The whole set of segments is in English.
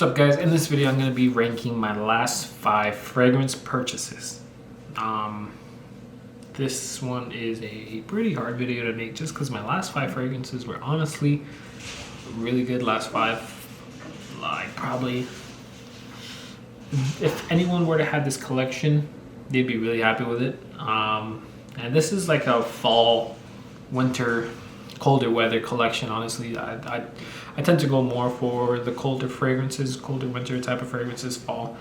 What's up, guys? In this video I'm going to be ranking my last 5 fragrance purchases. This one is a pretty hard video to make just because my last 5 fragrances were honestly really good. Last 5, like, probably if anyone were to have this collection, they'd be really happy with it. And this is like a fall, winter, colder weather collection. Honestly, I tend to go more for the colder fragrances, colder winter type of fragrances, fall.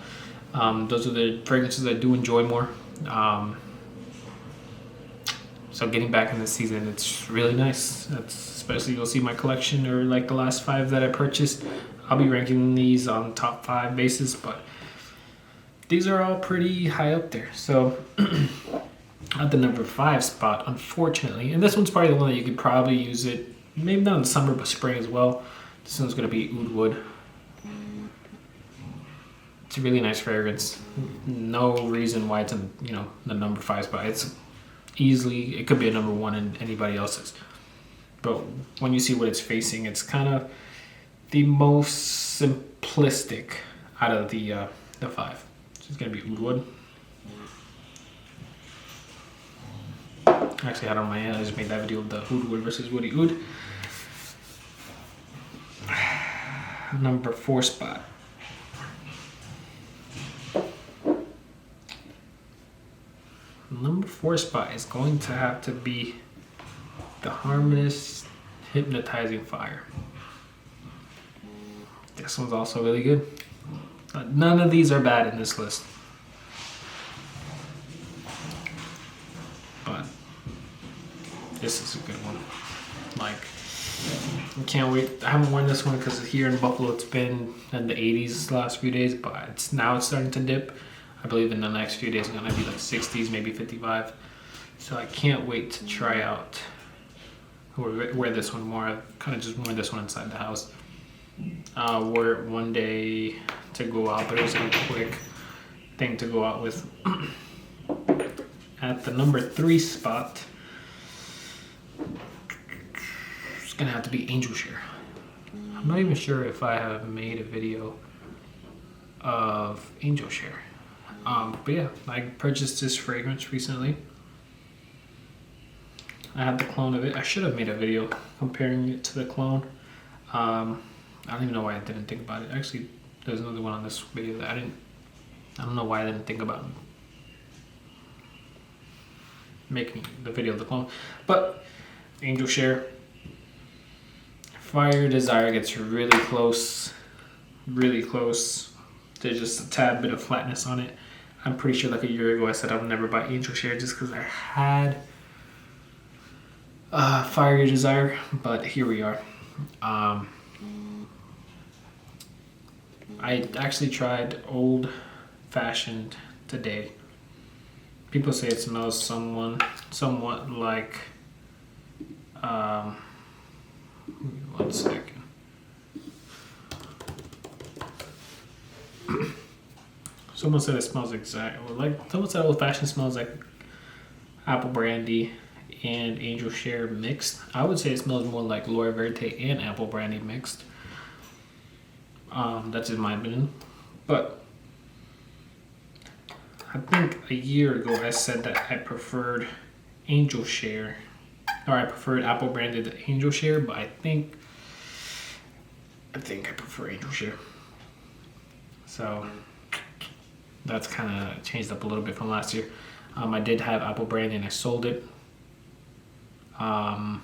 Those are the fragrances I do enjoy more. So getting back in the season, it's really nice. That's especially, you'll see my collection, or like the last 5 that I purchased. I'll be ranking these on top 5 basis, but these are all pretty high up there. So at the number 5 spot, unfortunately, and this one's probably the one that you could probably use it, maybe not in summer, but spring as well. This one's gonna be Oud Wood. It's a really nice fragrance. No reason why it's in, the number 5 spot. It's easily, it could be a number 1 in anybody else's. But when you see what it's facing, it's kind of the most simplistic out of the 5. So it's gonna be Oud Wood. Actually, I had it on my hand. I just made that video of the Oud Wood versus Woody Oud. Number 4 spot. Number 4 spot is going to have to be the Harmonious Hypnotizing Fire. This one's also really good. None of these are bad in this list. But this is a good one. Like, I can't wait. I haven't worn this one because here in Buffalo it's been in the 80s the last few days, but it's starting to dip. I believe in the next few days it's gonna be like 60s, maybe 55. So I can't wait to try out or wear this one more. I've kind of just worn this one inside the house. Wore it one day to go out, but it was a quick thing to go out with. At the number 3 spot, it's gonna have to be Angel Share. I'm not even sure if I have made a video of Angel Share. But yeah, I purchased this fragrance recently. I had the clone of it. I should have made a video comparing it to the clone. I don't even know why I didn't think about it. Actually, there's another one on this video that I don't know why I didn't think about making the video of the clone. But Angel Share. Fire Desire gets really close. Really close. There's just a tad bit of flatness on it. I'm pretty sure like a year ago I said I would never buy Angel Share just because I had Fire Desire, but here we are. I actually tried Old Fashioned today. People say it smells somewhat like, one second. Someone said it smells exactly like, someone said Old Fashioned smells like apple brandy and Angel Share mixed. I would say it smells more like Laura Verte and apple brandy mixed. That's in my opinion. But I think a year ago I said that I preferred Angel Share, or I preferred apple brandy to Angel Share, but I think I prefer Angel Share. So that's kind of changed up a little bit from last year. I did have apple brandy and I sold it. In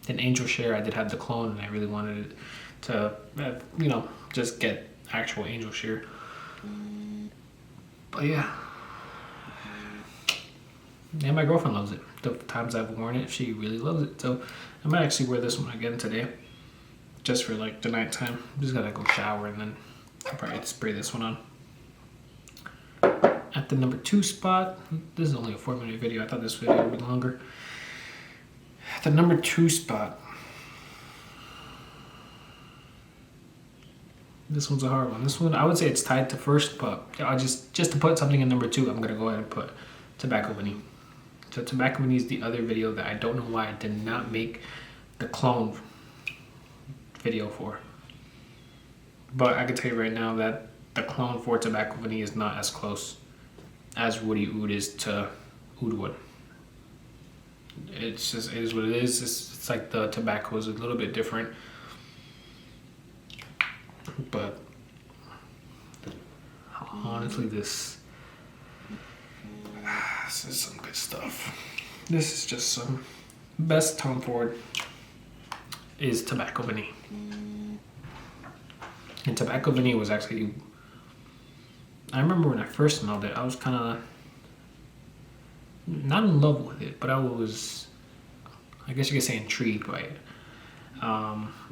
Angel Share I did have the clone and I really wanted it to, just get actual Angel Share. But yeah. And my girlfriend loves it. The times I've worn it, she really loves it. So I might actually wear this one again today. Just for like the nighttime. I'm just gotta go shower and then I'll probably spray this one on. At the number 2 spot, this is only a 4-minute video. I thought this video would be longer. At the number 2 spot, this one's a hard one. This one, I would say it's tied to first, but I'll just to put something in number 2, I'm gonna go ahead and put Tobacco Vanille. So Tobacco Vanille is the other video that I don't know why I did not make the clone video for. But I can tell you right now that the clone for Tobacco Vanille is not as close as Woody Oud is to Oud Wood. It's just, it is what it is. It's like the tobacco is a little bit different. But honestly, this is some good stuff. This is just some best Tom Ford is Tobacco Vanille. And Tobacco Vanille was actually, I remember when I first smelled it, I was kind of not in love with it, but I was, I guess you could say, intrigued by it.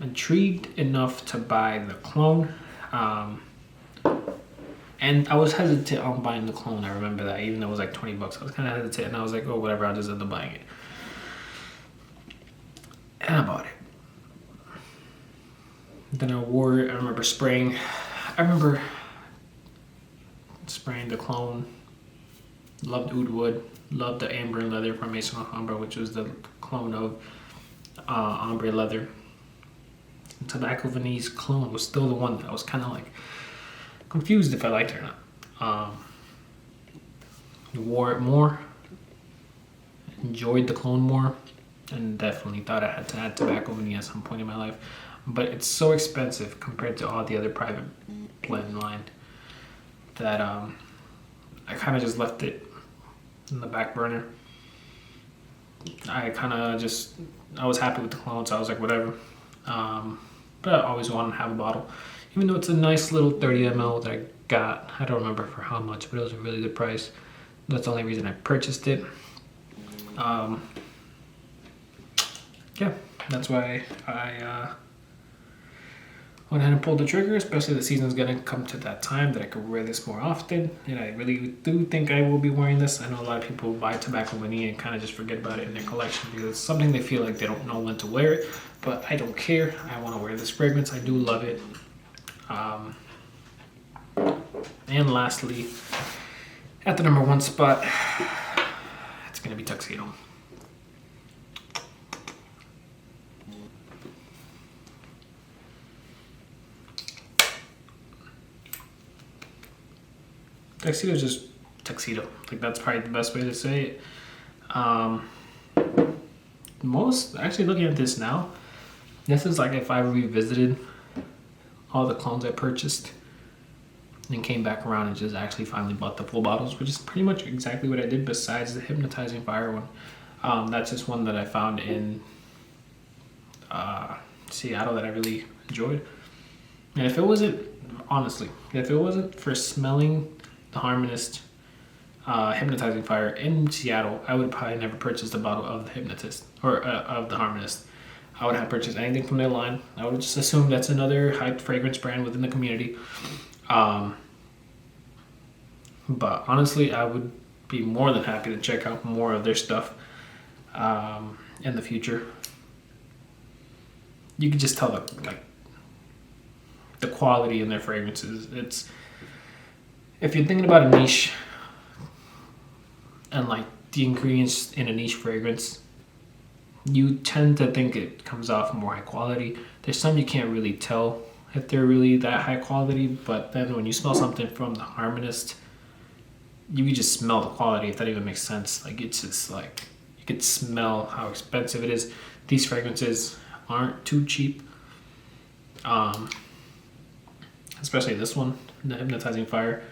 Intrigued enough to buy the clone. And I was hesitant on buying the clone. I remember that, even though it was like $20. I was kind of hesitant, and I was like, oh, whatever, I'll just end up buying it. And I bought it. Then I wore it. I remember spraying the clone. Loved Oud Wood. Loved the Amber and Leather from Maison Alhambra, which was the clone of Ombre Leather. And Tobacco Vanille's clone was still the one that I was kind of like confused if I liked it or not. Wore it more, enjoyed the clone more, and definitely thought I had to add Tobacco Vanille at some point in my life. But it's so expensive compared to all the other private blend line that I kind of just left it in the back burner. I was happy with the clone, so I was like, whatever. But I always wanted to have a bottle, even though it's a nice little 30 ml that I got. I don't remember for how much, but it was a really good price. That's the only reason I purchased it. Yeah, that's why I went ahead and pulled the trigger, especially the season's gonna come to that time that I could wear this more often. And I really do think I will be wearing this. I know a lot of people buy Tobacco Vanille and kind of just forget about it in their collection because it's something they feel like they don't know when to wear it. But I don't care. I want to wear this fragrance. I do love it. And lastly, at the number 1 spot, it's gonna be Tuxedo. Tuxedo is just tuxedo. Like, that's probably the best way to say it. Actually looking at this now, this is like if I revisited all the clones I purchased and came back around and just actually finally bought the full bottles, which is pretty much exactly what I did besides the Hypnotizing Fire one. That's just one that I found in Seattle that I really enjoyed. And if it wasn't for smelling the Harmonist Hypnotizing Fire in Seattle, I would probably never purchased a bottle of the Hypnotist or of the Harmonist. I would have purchased anything from their line. I would just assume that's another hyped fragrance brand within the community. But honestly, I would be more than happy to check out more of their stuff in the future. You can just tell the quality in their fragrances. It's, if you're thinking about a niche and like the ingredients in a niche fragrance, you tend to think it comes off more high quality. There's some you can't really tell if they're really that high quality, but then when you smell something from the Harmonist, you can just smell the quality, if that even makes sense. Like, it's just like, you could smell how expensive it is. These fragrances aren't too cheap. Especially this one, the Hypnotizing Fire.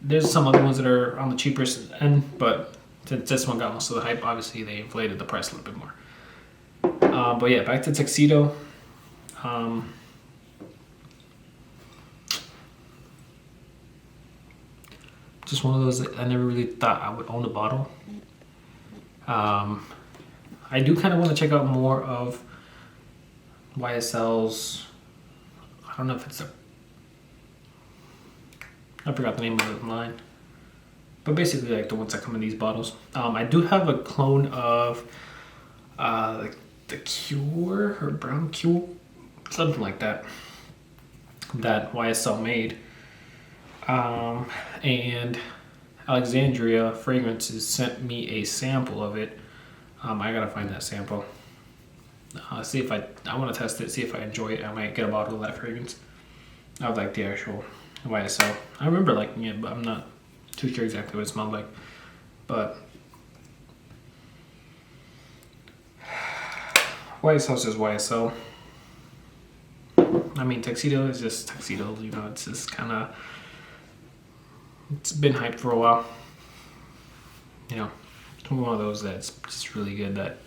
There's some other ones that are on the cheaper end, but since this one got most of the hype, obviously they inflated the price a little bit more. But yeah, back to Tuxedo. Just one of those that I never really thought I would own a bottle. I do kind of want to check out more of YSL's, I don't know if it's I forgot the name of the line, but basically like the ones that come in these bottles. I do have a clone of like the Cure or Brown Cure, something like that, that YSL made. And Alexandria Fragrances sent me a sample of it. I gotta find that sample. See if I want to test it, see if I enjoy it. I might get a bottle of that fragrance. of like the actual YSL. I remember liking it, but I'm not too sure exactly what it smelled like. But YSL is just YSL. I mean, tuxedo is just tuxedo. You know, it's just kind of, it's been hyped for a while. You know, it's one of those that's just really good that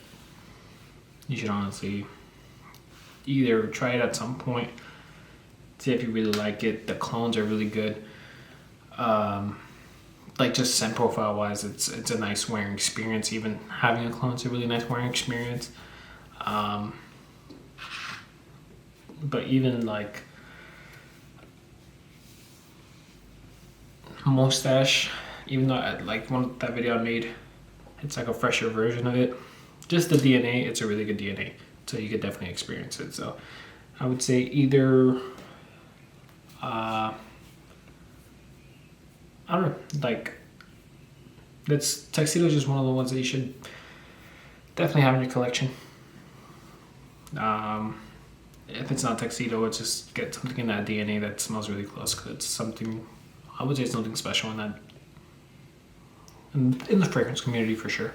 you should honestly either try it at some point, see if you really like it. The clones are really good. Like just scent profile wise, it's a nice wearing experience. Even having a clone is a really nice wearing experience. But even like mustache, even though like that video I made, it's like a fresher version of it. Just the DNA, it's a really good DNA, so you could definitely experience it. So I would say either I don't know, like tuxedo is just one of the ones that you should definitely have in your collection. If it's not tuxedo, it's just get something in that DNA that smells really close, because it's something, I would say something special in that, in the fragrance community for sure.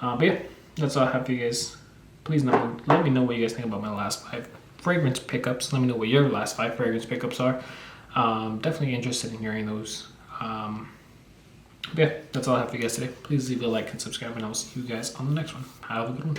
But yeah, that's all I have for you guys. Please let me know what you guys think about my last 5 fragrance pickups. Let me know what your last 5 fragrance pickups are. Definitely interested in hearing those. But yeah, that's all I have for you guys today. Please leave a like and subscribe, and I will see you guys on the next one. Have a good one.